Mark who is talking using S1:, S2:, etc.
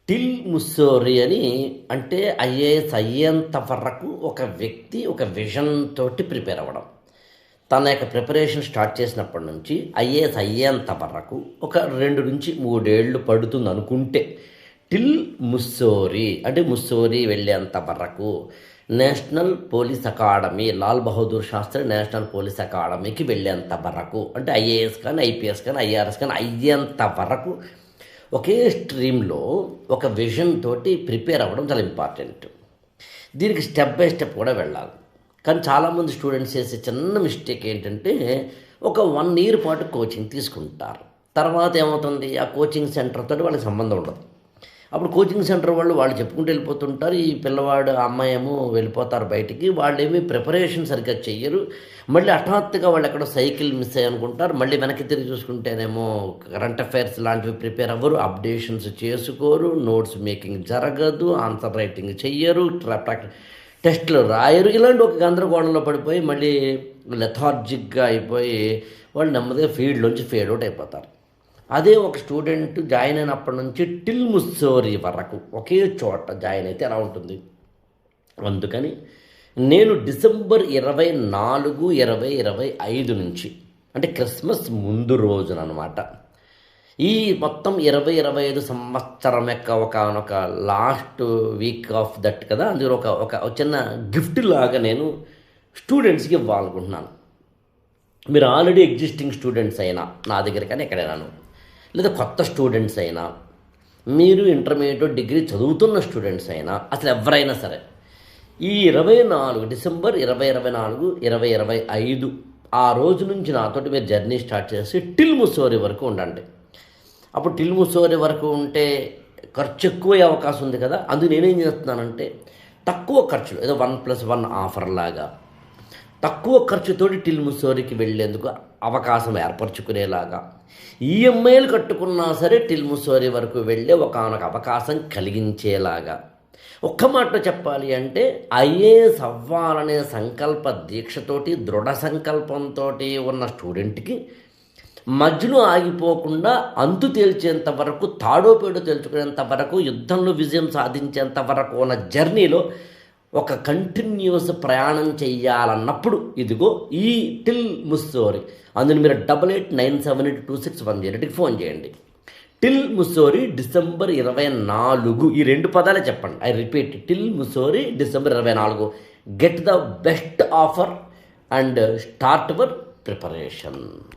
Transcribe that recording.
S1: Till Mussoorie అని అంటే IAS అయ్యేంత వరకు ఒక వ్యక్తి ఒక విజన్ తోటి ప్రిపేర్ అవ్వడం. తన యొక్క ప్రిపరేషన్ స్టార్ట్ చేసినప్పటి నుంచి ఐఏఎస్ అయ్యేంత వరకు ఒక 2 నుంచి 3 ఏళ్ళు పడుతుంది అనుకుంటే టిల్ ముస్సోరీ అంటే ముస్సోరీ వెళ్ళేంత వరకు national police academy Lal Bahadur Shastri national police అకాడమీకి వెళ్ళేంత వరకు అంటే ఐఏఎస్ కానీ ఐపీఎస్ కానీ ఐఆర్ఎస్ కానీ అయ్యేంత వరకు ఒకే స్ట్రీమ్లో ఒక విజన్ తోటి ప్రిపేర్ అవ్వడం చాలా ఇంపార్టెంట్. దీనికి స్టెప్ బై స్టెప్ కూడా వెళ్ళాలి. కానీ చాలామంది స్టూడెంట్స్ చేసే చిన్న మిస్టేక్ ఏంటంటే ఒక 1 ఇయర్ పాటు కోచింగ్ తీసుకుంటారు. తర్వాత ఏమవుతుంది, ఆ కోచింగ్ సెంటర్ తోటి వాళ్ళకి సంబంధం ఉండదు. అప్పుడు కోచింగ్ సెంటర్ వాళ్ళు చెప్పుకుంటూ వెళ్ళిపోతుంటారు. ఈ పిల్లవాడు ఆ అమ్మాయి ఏమో వెళ్ళిపోతారు బయటికి. వాళ్ళేమీ ప్రిపరేషన్ సరిగ్గా చెయ్యరు. మళ్ళీ హఠాత్తుగా వాళ్ళు ఎక్కడో సైకిల్ మిస్ అయ్యి అనుకుంటారు. మళ్ళీ వెనక్కి తిరిగి చూసుకుంటేనేమో కరెంట్ అఫైర్స్ లాంటివి ప్రిపేర్ అవ్వరు, అప్డేషన్స్ చేసుకోరు, నోట్స్ మేకింగ్ జరగదు, ఆన్సర్ రైటింగ్ చెయ్యరు, టెస్ట్లు రాయరు. ఇలాంటి ఒక గందరగోళంలో పడిపోయి మళ్ళీ లెథార్జిక్గా అయిపోయి వాళ్ళు నెమ్మదిగా ఫీల్డ్లోంచి ఫేడ్ అవుట్ అయిపోతారు. అదే ఒక స్టూడెంట్ జాయిన్ అయినప్పటి నుంచి టిల్ ముస్సోరీ వరకు ఒకే చోట జాయిన్ అయితే ఎలా ఉంటుంది. అందుకని నేను డిసెంబర్ 24, 2025 నుంచి అంటే క్రిస్మస్ ముందు రోజున అనమాట ఈ మొత్తం 2025 సంవత్సరం యొక్క ఒక లాస్ట్ వీక్ ఆఫ్ దట్ కదా, అందులో ఒక చిన్న గిఫ్ట్ లాగా నేను స్టూడెంట్స్కి ఇవ్వాలనుకుంటున్నాను. మీరు ఆల్రెడీ ఎగ్జిస్టింగ్ స్టూడెంట్స్ అయినా నా దగ్గర కానీ ఎక్కడైనాను, లేదా కొత్త స్టూడెంట్స్ అయినా, మీరు ఇంటర్మీడియట్ డిగ్రీ చదువుతున్న స్టూడెంట్స్ అయినా, అసలు ఎవరైనా సరే ఈ 24 డిసెంబర్ 2024, 2025 ఆ రోజు నుంచి నాతోటి మీరు జర్నీ స్టార్ట్ చేసి టిల్ ముస్సోరీ వరకు ఉండండి. అప్పుడు టిల్ ముస్సోరీ వరకు ఉంటే ఖర్చు ఎక్కువయ్యే అవకాశం ఉంది కదా. అందుకు నేనేం చేస్తున్నానంటే తక్కువ ఖర్చులు, ఏదో 1+1 ఆఫర్ లాగా తక్కువ ఖర్చుతోటి టిల్ ముస్సోరీకి వెళ్ళేందుకు అవకాశం ఏర్పరచుకునేలాగా ఈఎంఐలు కట్టుకున్నా సరే టిల్ ముస్సోరీ వరకు వెళ్ళే ఒకానొక అవకాశం కలిగించేలాగా. ఒక్క మాటలో చెప్పాలి అంటే ఐఏఎస్ అవ్వాలనే సంకల్ప దీక్షతోటి దృఢ సంకల్పంతో ఉన్న స్టూడెంట్కి మధ్యలో ఆగిపోకుండా అంతు తేల్చేంత వరకు, తాడోపేడో తేల్చుకునేంత వరకు, యుద్ధంలో విజయం సాధించేంత వరకు ఉన్న జర్నీలో ఒక కంటిన్యూస్ ప్రయాణం చెయ్యాలన్నప్పుడు ఇదిగో ఈ టిల్ ముస్సోరీ. అందులో మీరు 8897826108కి ఫోన్ చేయండి. టిల్ ముస్సోరీ డిసెంబర్ 24 ఈ 2 పదాలే చెప్పండి. I repeat, till Mussoorie December 24. Get the best offer and start our preparation.